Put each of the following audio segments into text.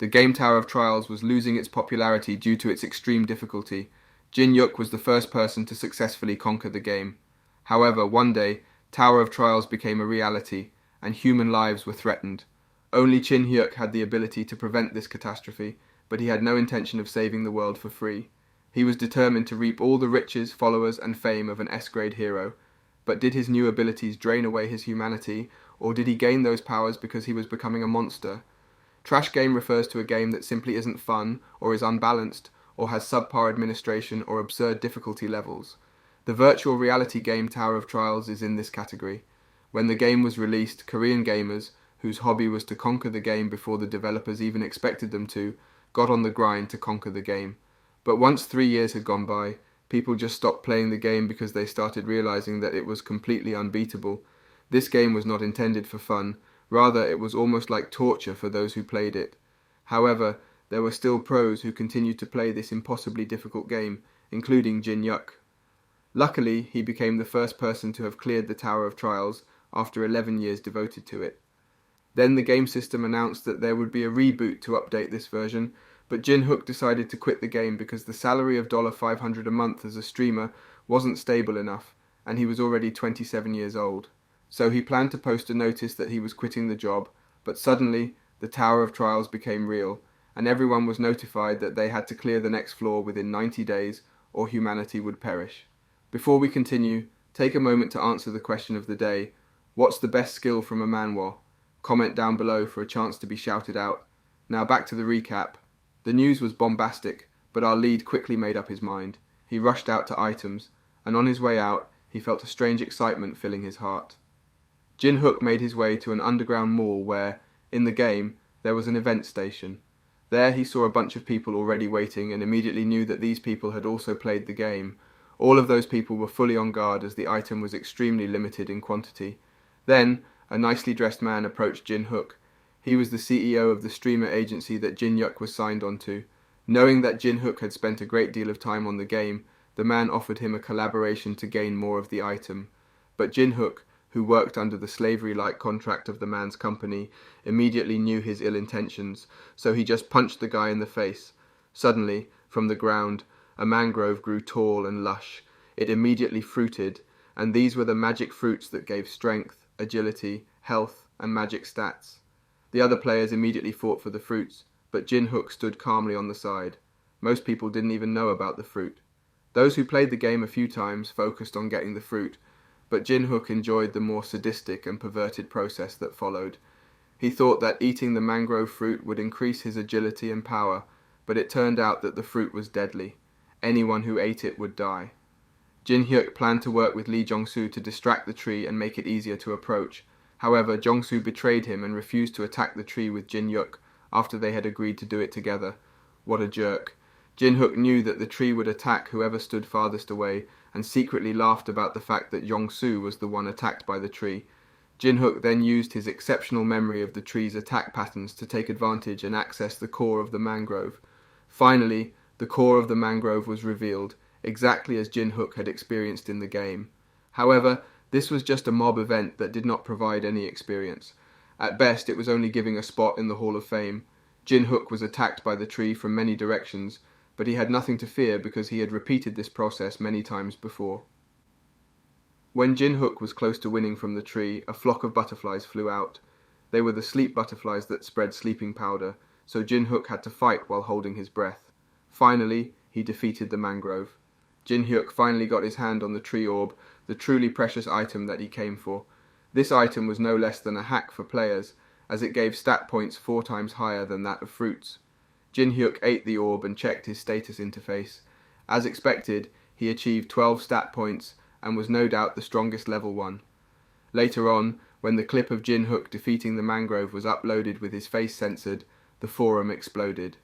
The game Tower of Trials was losing its popularity due to its extreme difficulty. Jin Hyuk was the first person to successfully conquer the game. However, one day, Tower of Trials became a reality, and human lives were threatened. Only Jin Hyuk had the ability to prevent this catastrophe, but he had no intention of saving the world for free. He was determined to reap all the riches, followers, and fame of an S-grade hero. But did his new abilities drain away his humanity, or did he gain those powers because he was becoming a monster? Trash game refers to a game that simply isn't fun, or is unbalanced, or has subpar administration or absurd difficulty levels. The virtual reality game Tower of Trials is in this category. When the game was released, Korean gamers, whose hobby was to conquer the game before the developers even expected them to, got on the grind to conquer the game. But once 3 years had gone by, people just stopped playing the game because they started realizing that it was completely unbeatable. This game was not intended for fun, rather it was almost like torture for those who played it. However, there were still pros who continued to play this impossibly difficult game, including Jin Hyuk. Luckily, he became the first person to have cleared the Tower of Trials after 11 years devoted to it. Then the game system announced that there would be a reboot to update this version, but Jin Hyuk decided to quit the game because the salary of $500 a month as a streamer wasn't stable enough, and he was already 27 years old. So he planned to post a notice that he was quitting the job, but suddenly the Tower of Trials became real, and everyone was notified that they had to clear the next floor within 90 days or humanity would perish. Before we continue, take a moment to answer the question of the day: what's the best skill from a manhwa? Comment down below for a chance to be shouted out. Now back to the recap. The news was bombastic, but our lead quickly made up his mind. He rushed out to items, and on his way out, he felt a strange excitement filling his heart. Jin Hyuk made his way to an underground mall where, in the game, there was an event station. There he saw a bunch of people already waiting and immediately knew that these people had also played the game. All of those people were fully on guard as the item was extremely limited in quantity. Then, a nicely dressed man approached Jin Hyuk. He was the CEO of the streamer agency that Jin Hyuk was signed on to. Knowing that Jin Hyuk had spent a great deal of time on the game, the man offered him a collaboration to gain more of the item. But Jin Hyuk, who worked under the slavery-like contract of the man's company, immediately knew his ill intentions, so he just punched the guy in the face. Suddenly, from the ground, a mangrove grew tall and lush. It immediately fruited, and these were the magic fruits that gave strength, agility, health, and magic stats. The other players immediately fought for the fruits, but Jin Hyuk stood calmly on the side. Most people didn't even know about the fruit. Those who played the game a few times focused on getting the fruit, but Jin Hyuk enjoyed the more sadistic and perverted process that followed. He thought that eating the mangrove fruit would increase his agility and power, but it turned out that the fruit was deadly. Anyone who ate it would die. Jin Hyuk planned to work with Lee Jong-soo to distract the tree and make it easier to approach. However, Jong-soo betrayed him and refused to attack the tree with Jin Hyuk after they had agreed to do it together. What a jerk. Jin Hyuk knew that the tree would attack whoever stood farthest away, and secretly laughed about the fact that Jong-soo was the one attacked by the tree. Jin Hyuk then used his exceptional memory of the tree's attack patterns to take advantage and access the core of the mangrove. Finally, the core of the mangrove was revealed, exactly as Jin Hyuk had experienced in the game. However, this was just a mob event that did not provide any experience. At best, it was only giving a spot in the Hall of Fame. Jin Hyuk was attacked by the tree from many directions, but he had nothing to fear because he had repeated this process many times before. When Jin Hyuk was close to winning from the tree, a flock of butterflies flew out. They were the sleep butterflies that spread sleeping powder, so Jin Hyuk had to fight while holding his breath. Finally, he defeated the mangrove. Jin Hyuk finally got his hand on the tree orb, the truly precious item that he came for. This item was no less than a hack for players, as it gave stat points 4 times higher than that of fruits. Jin Hyuk ate the orb and checked his status interface. As expected, he achieved 12 stat points and was no doubt the strongest level 1. Later on, when the clip of Jin Hyuk defeating the mangrove was uploaded with his face censored, the forum exploded.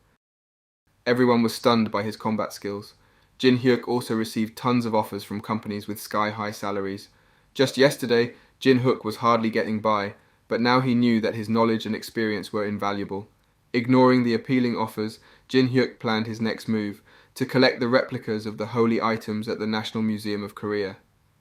Everyone was stunned by his combat skills. Jin Hyuk also received tons of offers from companies with sky-high salaries. Just yesterday, Jin Hyuk was hardly getting by, but now he knew that his knowledge and experience were invaluable. Ignoring the appealing offers, Jin Hyuk planned his next move, to collect the replicas of the holy items at the National Museum of Korea.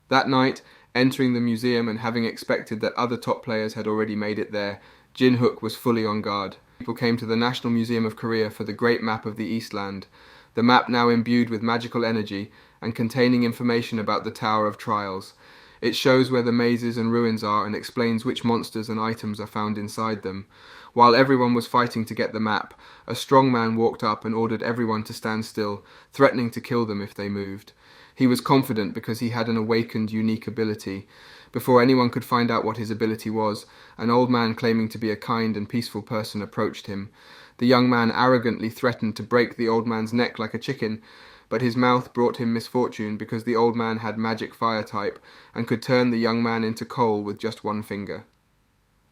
That night, entering the museum and having expected that other top players had already made it there, Jin Hyuk was fully on guard. People came to the National Museum of Korea for the Great Map of the Eastland, the map now imbued with magical energy and containing information about the Tower of Trials. It shows where the mazes and ruins are and explains which monsters and items are found inside them. While everyone was fighting to get the map, a strong man walked up and ordered everyone to stand still, threatening to kill them if they moved. He was confident because he had an awakened, unique ability. Before anyone could find out what his ability was, an old man claiming to be a kind and peaceful person approached him. The young man arrogantly threatened to break the old man's neck like a chicken, but his mouth brought him misfortune because the old man had magic fire type and could turn the young man into coal with just one finger.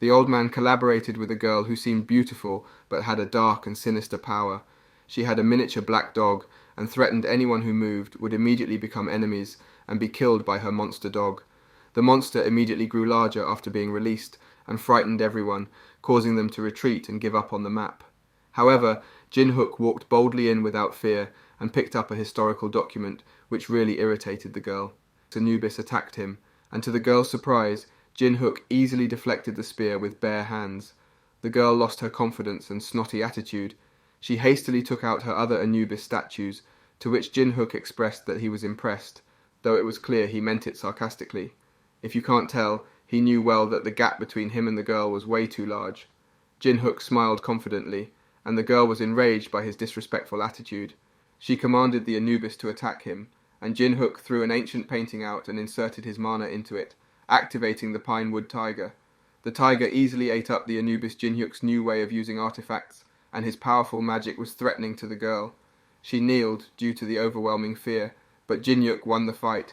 The old man collaborated with a girl who seemed beautiful but had a dark and sinister power. She had a miniature black dog and threatened anyone who moved would immediately become enemies and be killed by her monster dog. The monster immediately grew larger after being released and frightened everyone, causing them to retreat and give up on the map. However, Jin-hook walked boldly in without fear and picked up a historical document, which really irritated the girl. Anubis attacked him, and to the girl's surprise, Jin-hook easily deflected the spear with bare hands. The girl lost her confidence and snotty attitude. She hastily took out her other Anubis statues, to which Jin-hook expressed that he was impressed, though it was clear he meant it sarcastically. If you can't tell, he knew well that the gap between him and the girl was way too large. Jin-hook smiled confidently, and the girl was enraged by his disrespectful attitude. She commanded the Anubis to attack him, and Jin-hook threw an ancient painting out and inserted his mana into it, activating the pine wood tiger. The tiger easily ate up the Anubis Jin-hook's new way of using artifacts, and his powerful magic was threatening to the girl. She kneeled due to the overwhelming fear, but Jin-hook won the fight.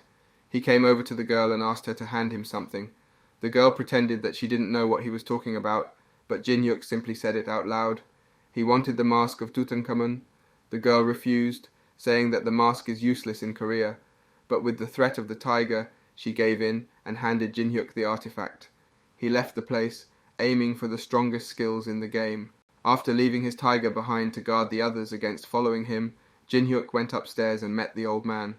He came over to the girl and asked her to hand him something. The girl pretended that she didn't know what he was talking about, but Jin-hook simply said it out loud. He wanted the mask of Tutankhamun. The girl refused, saying that the mask is useless in Korea, but with the threat of the tiger, she gave in and handed Jin-hook the artifact. He left the place, aiming for the strongest skills in the game. After leaving his tiger behind to guard the others against following him, Jin-hook went upstairs and met the old man.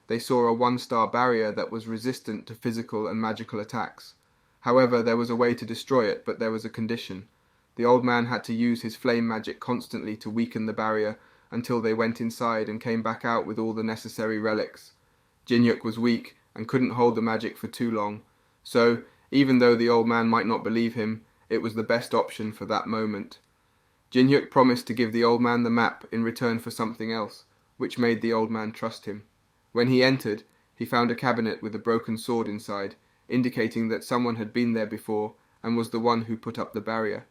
They saw a one-star barrier that was resistant to physical and magical attacks. However, there was a way to destroy it, but there was a condition. The old man had to use his flame magic constantly to weaken the barrier until they went inside and came back out with all the necessary relics. Jin-hook was weak and couldn't hold the magic for too long, so, even though the old man might not believe him, it was the best option for that moment. Jin-hook promised to give the old man the map in return for something else, which made the old man trust him. When he entered, he found a cabinet with a broken sword inside, indicating that someone had been there before and was the one who put up the barrier.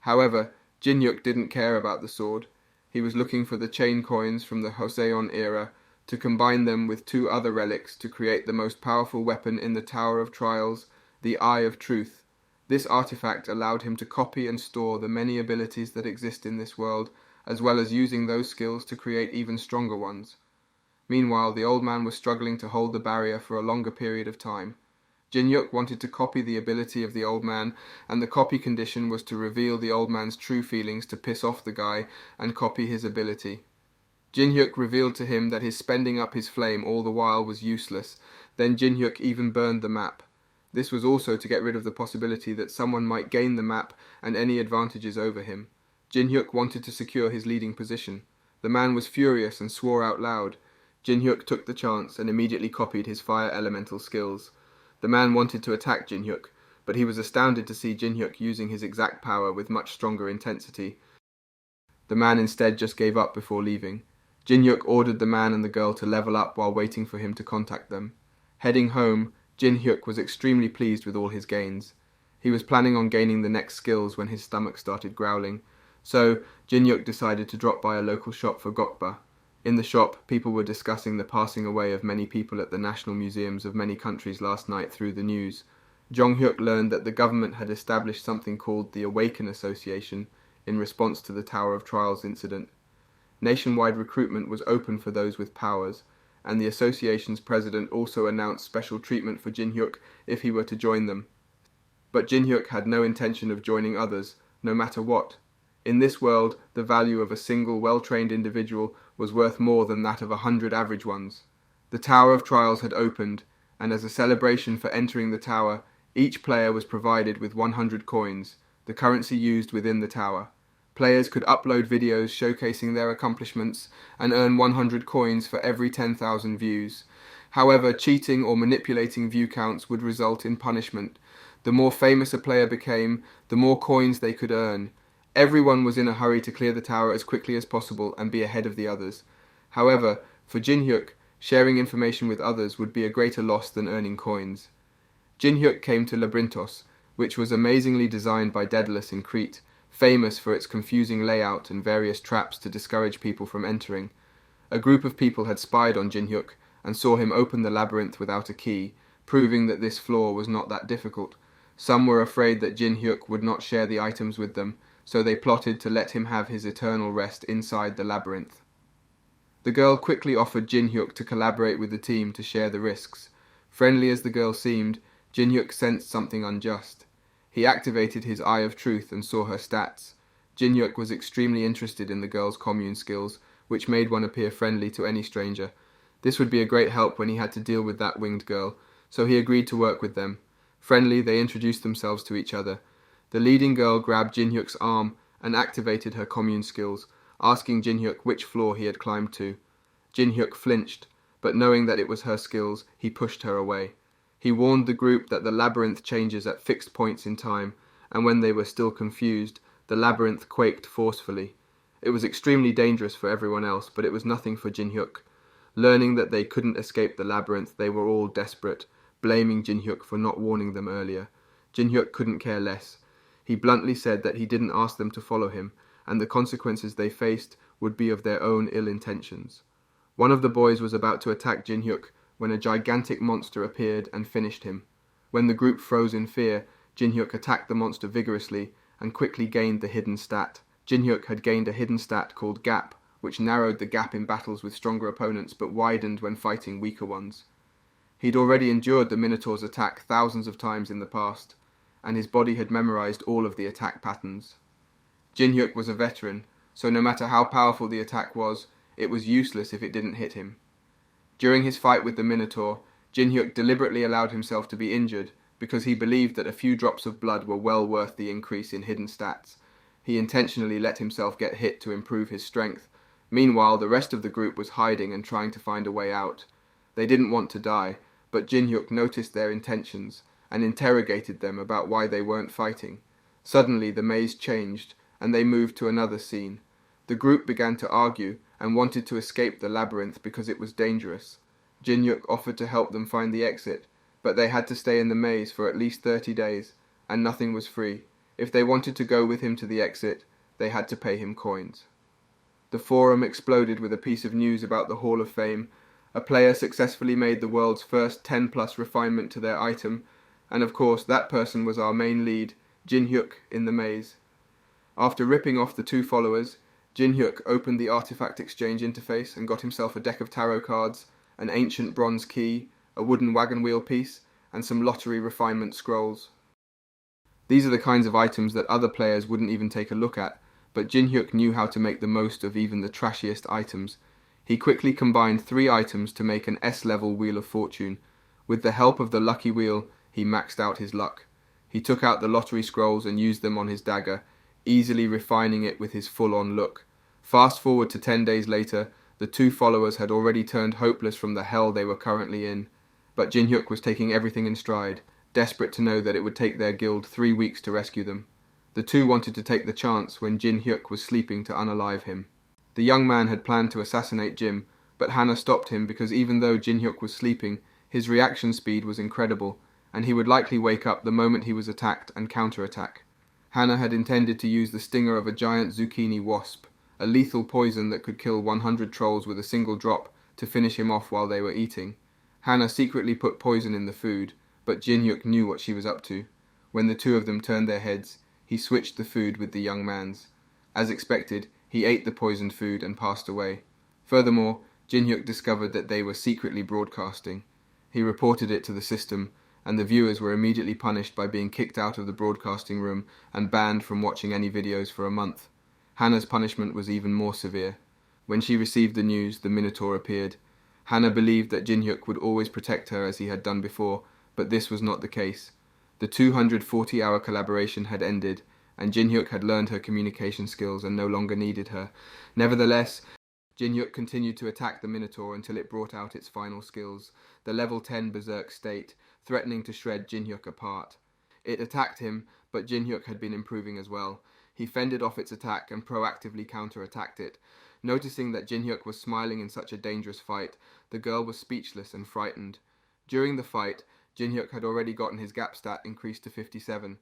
However, Jin-hook didn't care about the sword. He was looking for the chain coins from the Joseon era to combine them with two other relics to create the most powerful weapon in the Tower of Trials, the Eye of Truth. This artifact allowed him to copy and store the many abilities that exist in this world, as well as using those skills to create even stronger ones. Meanwhile, the old man was struggling to hold the barrier for a longer period of time. Jin-hook wanted to copy the ability of the old man, and the copy condition was to reveal the old man's true feelings to piss off the guy and copy his ability. Jin-hook revealed to him that his spending up his flame all the while was useless. Then Jin-hook even burned the map. This was also to get rid of the possibility that someone might gain the map and any advantages over him. Jin-hook wanted to secure his leading position. The man was furious and swore out loud. Jin-hook took the chance and immediately copied his fire elemental skills. The man wanted to attack Jin-hook, but he was astounded to see Jin-hook using his exact power with much stronger intensity. The man instead just gave up before leaving. Jin-hook ordered the man and the girl to level up while waiting for him to contact them. Heading home, Jin-hook was extremely pleased with all his gains. He was planning on gaining the next skills when his stomach started growling, so Jin-hook decided to drop by a local shop for gokba. In the shop, people were discussing the passing away of many people at the national museums of many countries last night through the news. Jong-hyuk learned that the government had established something called the Awaken Association in response to the Tower of Trials incident. Nationwide recruitment was open for those with powers, and the association's president also announced special treatment for Jin-hyuk if he were to join them. But Jin-hyuk had no intention of joining others, no matter what. In this world, the value of a single well-trained individual was worth more than that of 100 average ones. The Tower of Trials had opened, and as a celebration for entering the tower, each player was provided with 100 coins, the currency used within the tower. Players could upload videos showcasing their accomplishments and earn 100 coins for every 10,000 views. However, cheating or manipulating view counts would result in punishment. The more famous a player became, the more coins they could earn. Everyone was in a hurry to clear the tower as quickly as possible and be ahead of the others. However, for Jin-hyuk, sharing information with others would be a greater loss than earning coins. Jin-hyuk came to Labyrinthos, which was amazingly designed by Daedalus in Crete, famous for its confusing layout and various traps to discourage people from entering. A group of people had spied on Jin-hyuk and saw him open the labyrinth without a key, proving that this floor was not that difficult. Some were afraid that Jin-hyuk would not share the items with them, so they plotted to let him have his eternal rest inside the labyrinth. The girl quickly offered Jin-hyuk to collaborate with the team to share the risks. Friendly as the girl seemed, Jin-hyuk sensed something unjust. He activated his Eye of Truth and saw her stats. Jin-hyuk was extremely interested in the girl's commune skills, which made one appear friendly to any stranger. This would be a great help when he had to deal with that winged girl, so he agreed to work with them. Friendly, they introduced themselves to each other. The leading girl grabbed Jin-hyuk's arm and activated her commune skills, asking Jin-hyuk which floor he had climbed to. Jin-hyuk flinched, but knowing that it was her skills, he pushed her away. He warned the group that the labyrinth changes at fixed points in time, and when they were still confused, the labyrinth quaked forcefully. It was extremely dangerous for everyone else, but it was nothing for Jin-hyuk. Learning that they couldn't escape the labyrinth, they were all desperate, blaming Jin-hyuk for not warning them earlier. Jin-hyuk couldn't care less. He bluntly said that he didn't ask them to follow him, and the consequences they faced would be of their own ill intentions. One of the boys was about to attack Jin-hyuk when a gigantic monster appeared and finished him. When the group froze in fear, Jin-hyuk attacked the monster vigorously and quickly gained the hidden stat. Jin-hyuk had gained a hidden stat called Gap, which narrowed the gap in battles with stronger opponents but widened when fighting weaker ones. He'd already endured the Minotaur's attack thousands of times in the past, and his body had memorized all of the attack patterns. Jin-hyuk was a veteran, so no matter how powerful the attack was, it was useless if it didn't hit him. During his fight with the Minotaur, Jin-hyuk deliberately allowed himself to be injured because he believed that a few drops of blood were well worth the increase in hidden stats. He intentionally let himself get hit to improve his strength. Meanwhile, the rest of the group was hiding and trying to find a way out. They didn't want to die, but Jin-hyuk noticed their intentions and interrogated them about why they weren't fighting. Suddenly, the maze changed, and they moved to another scene. The group began to argue and wanted to escape the labyrinth because it was dangerous. Jin-hyuk offered to help them find the exit, but they had to stay in the maze for at least 30 days, and nothing was free. If they wanted to go with him to the exit, they had to pay him coins. The forum exploded with a piece of news about the Hall of Fame. A player successfully made the world's first 10+ refinement to their item, and of course that person was our main lead, Jin-hyuk, in the maze. After ripping off the two followers, Jin-hyuk opened the artifact exchange interface and got himself a deck of tarot cards, an ancient bronze key, a wooden wagon wheel piece, and some lottery refinement scrolls. These are the kinds of items that other players wouldn't even take a look at, but Jin-hyuk knew how to make the most of even the trashiest items. He quickly combined 3 items to make an S-level Wheel of Fortune. With the help of the lucky wheel, he maxed out his luck. He took out the lottery scrolls and used them on his dagger, easily refining it with his full-on look. Fast forward to 10 days later, the 2 followers had already turned hopeless from the hell they were currently in. But Jin-hyuk was taking everything in stride, desperate to know that it would take their guild 3 weeks to rescue them. The 2 wanted to take the chance when Jin-hyuk was sleeping to unalive him. The young man had planned to assassinate Jim, but Hana stopped him because even though Jin-hyuk was sleeping, his reaction speed was incredible, and he would likely wake up the moment he was attacked and counterattack. Hana had intended to use the stinger of a giant zucchini wasp, a lethal poison that could kill 100 trolls with a single drop to finish him off while they were eating. Hana secretly put poison in the food, but Jin-hyuk knew what she was up to. When the 2 of them turned their heads, he switched the food with the young man's. As expected, he ate the poisoned food and passed away. Furthermore, Jin-hyuk discovered that they were secretly broadcasting. He reported it to the system, and the viewers were immediately punished by being kicked out of the broadcasting room and banned from watching any videos for a month. Hana's punishment was even more severe. When she received the news, the Minotaur appeared. Hana believed that Jin-hyuk would always protect her as he had done before, but this was not the case. The 240-hour collaboration had ended, and Jin Hyuk had learned her communication skills and no longer needed her. Nevertheless, Jin Hyuk continued to attack the Minotaur until it brought out its final skills, the level 10 Berserk state, threatening to shred Jin Hyuk apart. It attacked him, but Jin Hyuk had been improving as well. He fended off its attack and proactively counter-attacked it. Noticing that Jin Hyuk was smiling in such a dangerous fight, the girl was speechless and frightened. During the fight, Jin Hyuk had already gotten his gap stat increased to 57.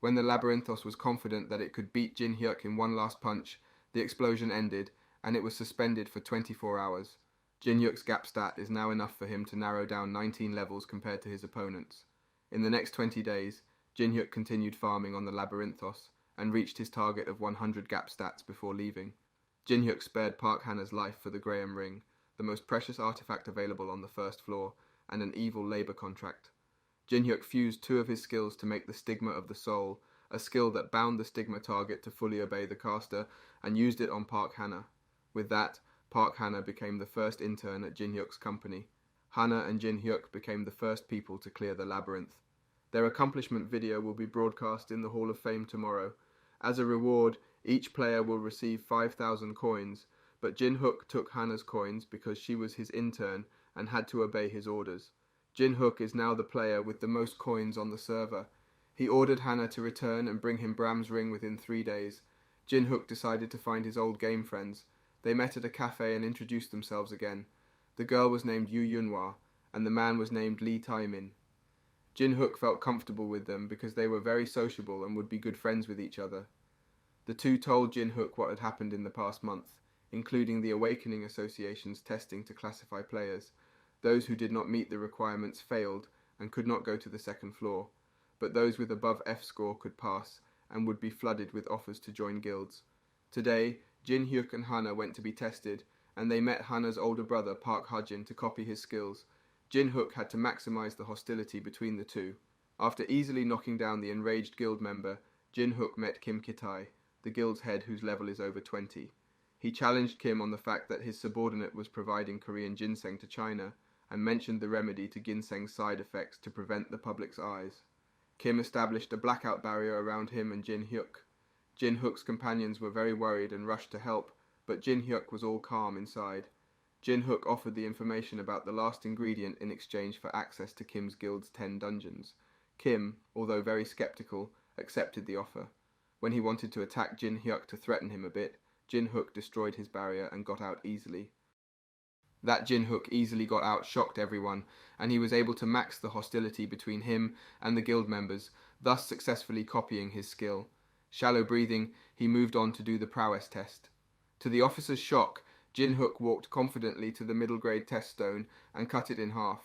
When the Labyrinthos was confident that it could beat Jin Hyuk in one last punch, the explosion ended, and it was suspended for 24 hours. Jin Hyuk's gap stat is now enough for him to narrow down 19 levels compared to his opponents. In the next 20 days, Jin Hyuk continued farming on the Labyrinthos and reached his target of 100 gap stats before leaving. Jin Hyuk spared Park Hannah's life for the Graham Ring, the most precious artifact available on the first floor, and an evil labor contract. Jin Hyuk fused two of his skills to make the Stigma of the Soul, a skill that bound the Stigma target to fully obey the caster, and used it on Park Hannah. With that, Park Hannah became the first intern at Jin Hyuk's company. Hannah and Jin Hyuk became the first people to clear the labyrinth. Their accomplishment video will be broadcast in the Hall of Fame tomorrow. As a reward, each player will receive 5,000 coins, but Jin Hyuk took Hannah's coins because she was his intern and had to obey his orders. Jin Hyuk is now the player with the most coins on the server. He ordered Hannah to return and bring him Bram's ring within 3 days. Jin Hyuk decided to find his old game friends. They met at a cafe and introduced themselves again. The girl was named Yu Yunhua, and the man was named Lee Taemin. Jin Hyuk felt comfortable with them because they were very sociable and would be good friends with each other. The two told Jin Hyuk what had happened in the past month, including the Awakening Association's testing to classify players. Those who did not meet the requirements failed and could not go to the second floor, but those with above F score could pass and would be flooded with offers to join guilds. Today, Jin Hyuk and Hannah went to be tested, and they met Hannah's older brother Park Hajin to copy his skills. Jin Hyuk had to maximize the hostility between the two. After easily knocking down the enraged guild member, Jin Hyuk met Kim Kitai, the guild's head whose level is over 20. He challenged Kim on the fact that his subordinate was providing Korean ginseng to China, and mentioned the remedy to ginseng's side effects to prevent the public's eyes. Kim established a blackout barrier around him and Jin Hyuk. Jin Hyuk's companions were very worried and rushed to help, but Jin Hyuk was all calm inside. Jin Hyuk offered the information about the last ingredient in exchange for access to Kim's guild's 10 dungeons. Kim, although very skeptical, accepted the offer. When he wanted to attack Jin Hyuk to threaten him a bit, Jin Hyuk destroyed his barrier and got out easily. That Jin Hyuk easily got out shocked everyone, and he was able to max the hostility between him and the guild members, thus successfully copying his skill. Shallow breathing, he moved on to do the prowess test. To the officer's shock, Jin Hyuk walked confidently to the middle grade test stone and cut it in half.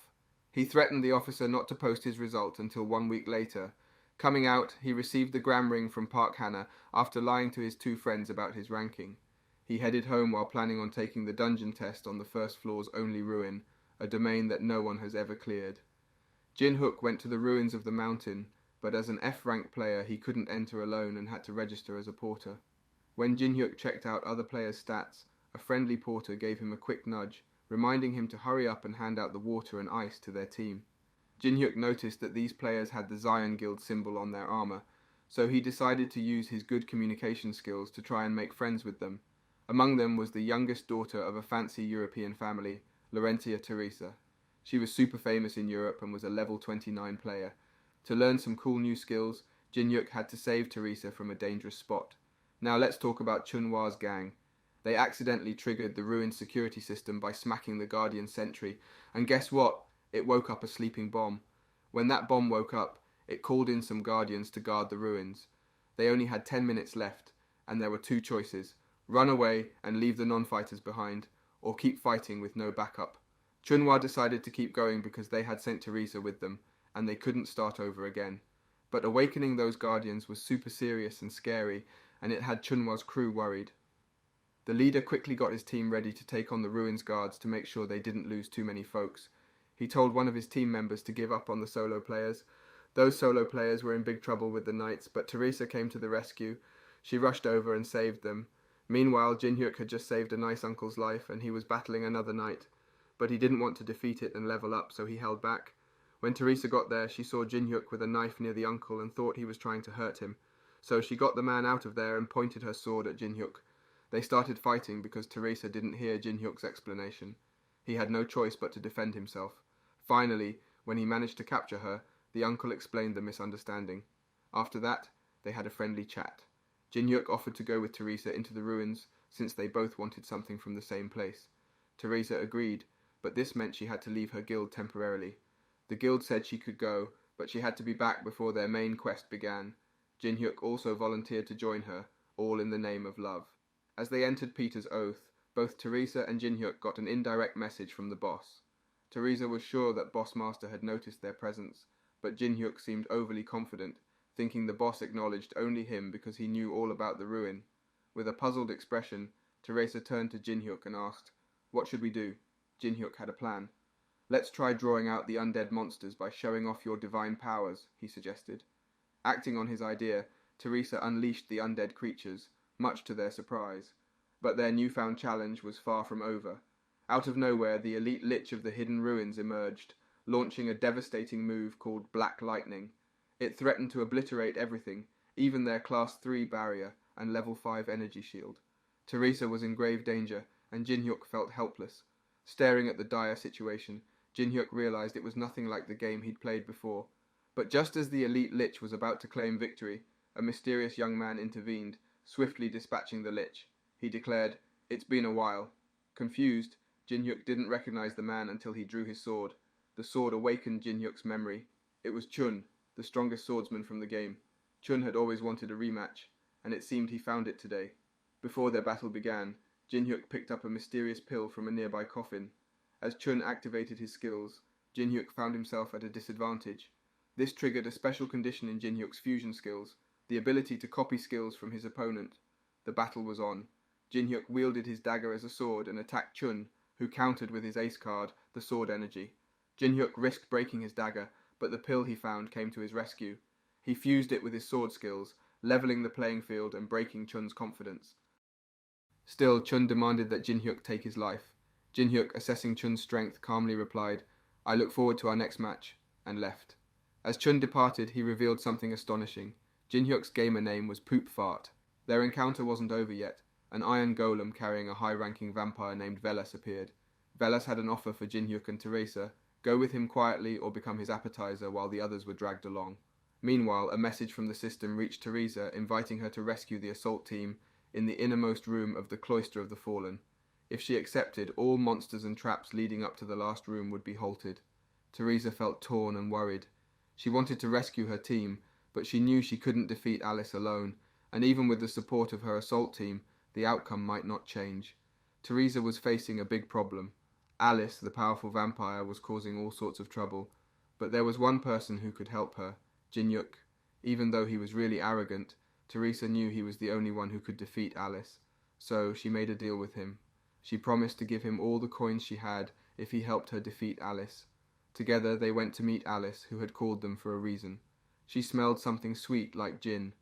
He threatened the officer not to post his result until 1 week later. Coming out, he received the Gram Ring from Park Hannah after lying to his two friends about his ranking. He headed home while planning on taking the dungeon test on the first floor's only ruin, a domain that no one has ever cleared. Jin Hyuk went to the ruins of the mountain, but as an F-rank player he couldn't enter alone and had to register as a porter. When Jin Hyuk checked out other players' stats, a friendly porter gave him a quick nudge, reminding him to hurry up and hand out the water and ice to their team. Jin Hyuk noticed that these players had the Zion Guild symbol on their armor, so he decided to use his good communication skills to try and make friends with them. Among them was the youngest daughter of a fancy European family, Laurentia Teresa. She was super famous in Europe and was a level 29 player. To learn some cool new skills, Jin Hyuk had to save Teresa from a dangerous spot. Now let's talk about Chunhwa's gang. They accidentally triggered the ruined security system by smacking the Guardian sentry, and guess what? It woke up a sleeping bomb. When that bomb woke up, it called in some Guardians to guard the ruins. They only had 10 minutes left, and there were two choices: run away and leave the non-fighters behind, or keep fighting with no backup. Chunhwa decided to keep going because they had sent Teresa with them, and they couldn't start over again. But awakening those Guardians was super serious and scary, and it had Chunhwa's crew worried. The leader quickly got his team ready to take on the ruins guards to make sure they didn't lose too many folks. He told one of his team members to give up on the solo players. Those solo players were in big trouble with the knights, but Teresa came to the rescue. She rushed over and saved them. Meanwhile, Jin Hyuk had just saved a nice uncle's life, and he was battling another knight. But he didn't want to defeat it and level up, so he held back. When Teresa got there, she saw Jin Hyuk with a knife near the uncle and thought he was trying to hurt him. So she got the man out of there and pointed her sword at Jin-hyuk. They started fighting because Teresa didn't hear Jin-hyuk's explanation. He had no choice but to defend himself. Finally, when he managed to capture her, the uncle explained the misunderstanding. After that, they had a friendly chat. Jin-hyuk offered to go with Teresa into the ruins since they both wanted something from the same place. Teresa agreed, but this meant she had to leave her guild temporarily. The guild said she could go, but she had to be back before their main quest began. Jin-hyuk also volunteered to join her, all in the name of love. As they entered Peter's oath, both Teresa and Jin-hyuk got an indirect message from the boss. Teresa was sure that Boss Master had noticed their presence, but Jin-hyuk seemed overly confident, thinking the boss acknowledged only him because he knew all about the ruin. With a puzzled expression, Teresa turned to Jin-hyuk and asked, "What should we do?" Jin-hyuk had a plan. "Let's try drawing out the undead monsters by showing off your divine powers," he suggested. Acting on his idea, Teresa unleashed the undead creatures, much to their surprise. But their newfound challenge was far from over. Out of nowhere, the elite lich of the hidden ruins emerged, launching a devastating move called Black Lightning. It threatened to obliterate everything, even their Class 3 barrier and Level 5 energy shield. Teresa was in grave danger, and Jin-hyuk felt helpless. Staring at the dire situation, Jin-hyuk realized it was nothing like the game he'd played before. But just as the elite lich was about to claim victory, a mysterious young man intervened, swiftly dispatching the lich. He declared, "It's been a while." Confused, Jin-hyuk didn't recognize the man until he drew his sword. The sword awakened Jin-hyuk's memory. It was Chun, the strongest swordsman from the game. Chun had always wanted a rematch, and it seemed he found it today. Before their battle began, Jin-hyuk picked up a mysterious pill from a nearby coffin. As Chun activated his skills, Jin-hyuk found himself at a disadvantage. This triggered a special condition in Jin-hyuk's fusion skills, the ability to copy skills from his opponent. The battle was on. Jin-hyuk wielded his dagger as a sword and attacked Chun, who countered with his ace card, the sword energy. Jin-hyuk risked breaking his dagger, but the pill he found came to his rescue. He fused it with his sword skills, leveling the playing field and breaking Chun's confidence. Still, Chun demanded that Jin-hyuk take his life. Jin-hyuk, assessing Chun's strength, calmly replied, "I look forward to our next match," and left. As Chun departed, he revealed something astonishing. Jin-hyuk's gamer name was Poop Fart. Their encounter wasn't over yet. An iron golem carrying a high-ranking vampire named Velas appeared. Velas had an offer for Jin-hyuk and Teresa: go with him quietly or become his appetizer while the others were dragged along. Meanwhile, a message from the system reached Teresa, inviting her to rescue the assault team in the innermost room of the Cloister of the Fallen. If she accepted, all monsters and traps leading up to the last room would be halted. Teresa felt torn and worried. She wanted to rescue her team, but she knew she couldn't defeat Alice alone, and even with the support of her assault team, the outcome might not change. Teresa was facing a big problem. Alice, the powerful vampire, was causing all sorts of trouble, but there was one person who could help her, Jin-hyuk. Even though he was really arrogant, Teresa knew he was the only one who could defeat Alice, so she made a deal with him. She promised to give him all the coins she had if he helped her defeat Alice. Together they went to meet Alice, who had called them for a reason. She smelled something sweet like gin,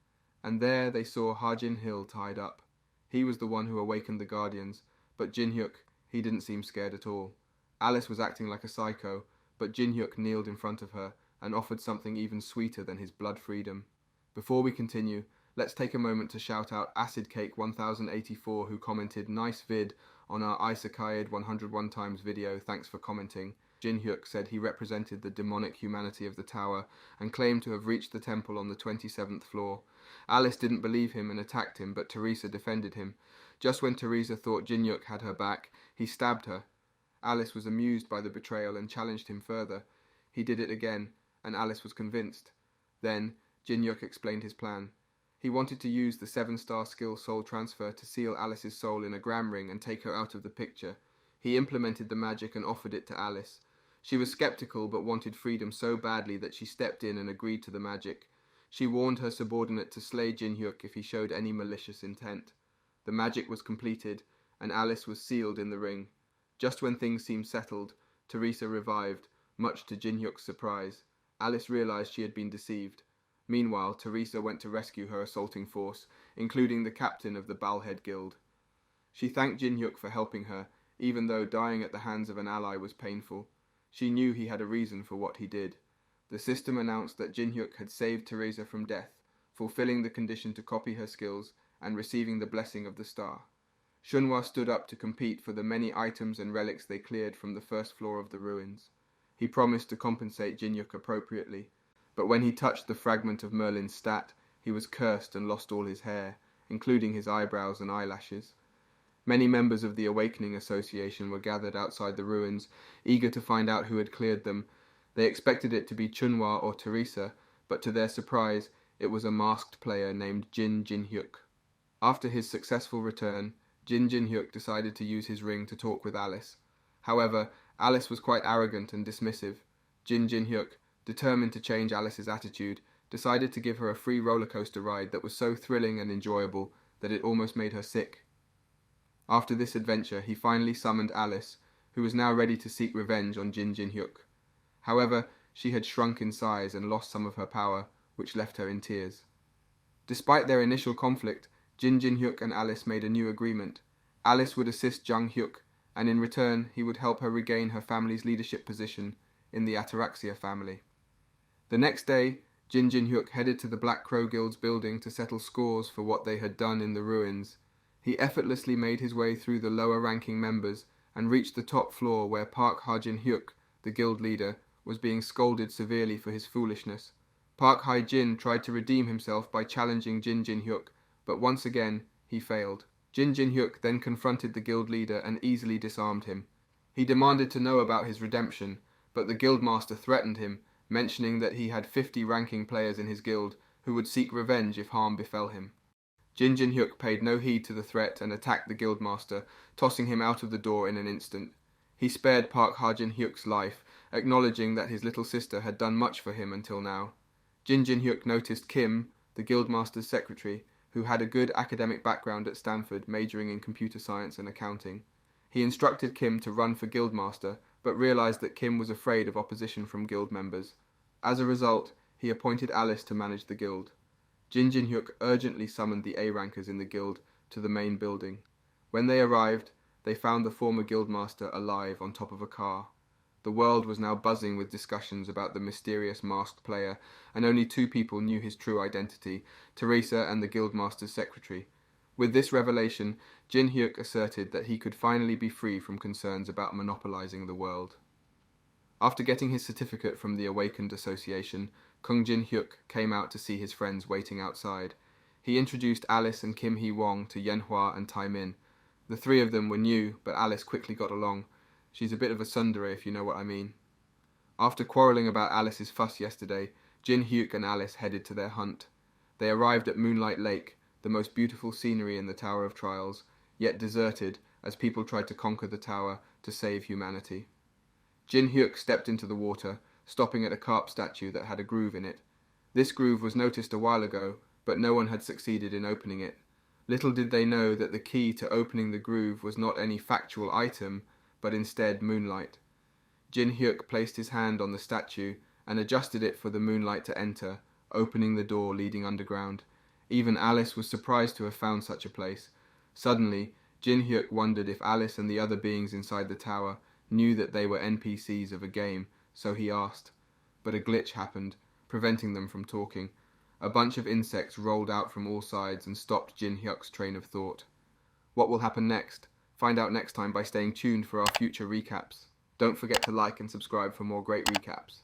and there they saw Harjin Hill tied up. He was the one who awakened the Guardians, but Jin-hyuk, he didn't seem scared at all. Alice was acting like a psycho, but Jin-hyuk kneeled in front of her and offered something even sweeter than his blood freedom. Before we continue, let's take a moment to shout out Acid Cake 1084, who commented, "Nice vid" on our Isekai'd 101 times video, thanks for commenting. Jin-hyuk said he represented the demonic humanity of the tower and claimed to have reached the temple on the 27th floor. Alice didn't believe him and attacked him, but Teresa defended him. Just when Teresa thought Jin-hyuk had her back, he stabbed her. Alice was amused by the betrayal and challenged him further. He did it again, and Alice was convinced. Then Jin-hyuk explained his plan. He wanted to use the 7-star skill soul transfer to seal Alice's soul in a gram ring and take her out of the picture. He implemented the magic and offered it to Alice. She was skeptical but wanted freedom so badly that she stepped in and agreed to the magic. She warned her subordinate to slay Jin-hyuk if he showed any malicious intent. The magic was completed, and Alice was sealed in the ring. Just when things seemed settled, Teresa revived, much to Jin-hyuk's surprise. Alice realized she had been deceived. Meanwhile, Teresa went to rescue her assaulting force, including the captain of the Balhead Guild. She thanked Jin-hyuk for helping her, even though dying at the hands of an ally was painful. She knew he had a reason for what he did. The system announced that Jin-hyuk had saved Teresa from death, fulfilling the condition to copy her skills and receiving the blessing of the star. Shunhwa stood up to compete for the many items and relics they cleared from the first floor of the ruins. He promised to compensate Jinhyuk appropriately, but when he touched the fragment of Merlin's stat, he was cursed and lost all his hair, including his eyebrows and eyelashes. Many members of the Awakening Association were gathered outside the ruins, eager to find out who had cleared them. They expected it to be Chunhwa or Teresa, but to their surprise, it was a masked player named Jin Jinhyuk. After his successful return, Jin Jinhyuk decided to use his ring to talk with Alice. However, Alice was quite arrogant and dismissive. Jin Jinhyuk, determined to change Alice's attitude, decided to give her a free roller coaster ride that was so thrilling and enjoyable that it almost made her sick. After this adventure, he finally summoned Alice, who was now ready to seek revenge on Jin Jinhyuk. However, she had shrunk in size and lost some of her power, which left her in tears. Despite their initial conflict, Jin Jinhyuk and Alice made a new agreement. Alice would assist Jung Hyuk, and in return he would help her regain her family's leadership position in the Ataraxia family. The next day, Jin Jinhyuk headed to the Black Crow Guild's building to settle scores for what they had done in the ruins. He effortlessly made his way through the lower-ranking members and reached the top floor where Park Ha-jin Hyuk, the guild leader, was being scolded severely for his foolishness. Park Ha-jin tried to redeem himself by challenging Jin Jinhyuk, but once again he failed. Jin Jinhyuk then confronted the guild leader and easily disarmed him. He demanded to know about his redemption, but the guildmaster threatened him, mentioning that he had 50 ranking players in his guild who would seek revenge if harm befell him. Jin Jinhyuk paid no heed to the threat and attacked the guildmaster, tossing him out of the door in an instant. He spared Park Ha-jin Hyuk's life, acknowledging that his little sister had done much for him until now. Jin Jinhyuk noticed Kim, the guildmaster's secretary, who had a good academic background at Stanford, majoring in computer science and accounting. He instructed Kim to run for guildmaster, but realized that Kim was afraid of opposition from guild members. As a result, he appointed Alice to manage the guild. Jin Jinhyuk urgently summoned the A-rankers in the guild to the main building. When they arrived, they found the former guildmaster alive on top of a car. The world was now buzzing with discussions about the mysterious masked player, and only 2 people knew his true identity, Teresa and the guildmaster's secretary. With this revelation, Jin Hyuk asserted that he could finally be free from concerns about monopolizing the world. After getting his certificate from the Awakened Association, Kung Jin Hyuk came out to see his friends waiting outside. He introduced Alice and Kim Hee-wong to Yenhua and Tai-min. The 3 of them were new, but Alice quickly got along. She's a bit of a tsundere, if you know what I mean. After quarrelling about Alice's fuss yesterday, Jin Hyuk and Alice headed to their hunt. They arrived at Moonlight Lake, the most beautiful scenery in the Tower of Trials, yet deserted as people tried to conquer the tower to save humanity. Jin Hyuk stepped into the water, stopping at a carp statue that had a groove in it. This groove was noticed a while ago, but no one had succeeded in opening it. Little did they know that the key to opening the groove was not any factual item, but instead moonlight. Jin Hyuk placed his hand on the statue and adjusted it for the moonlight to enter, opening the door leading underground. Even Alice was surprised to have found such a place. Suddenly, Jin Hyuk wondered if Alice and the other beings inside the tower knew that they were NPCs of a game, so he asked. But a glitch happened, preventing them from talking. A bunch of insects rolled out from all sides and stopped Jin Hyuk's train of thought. What will happen next? Find out next time by staying tuned for our future recaps. Don't forget to like and subscribe for more great recaps.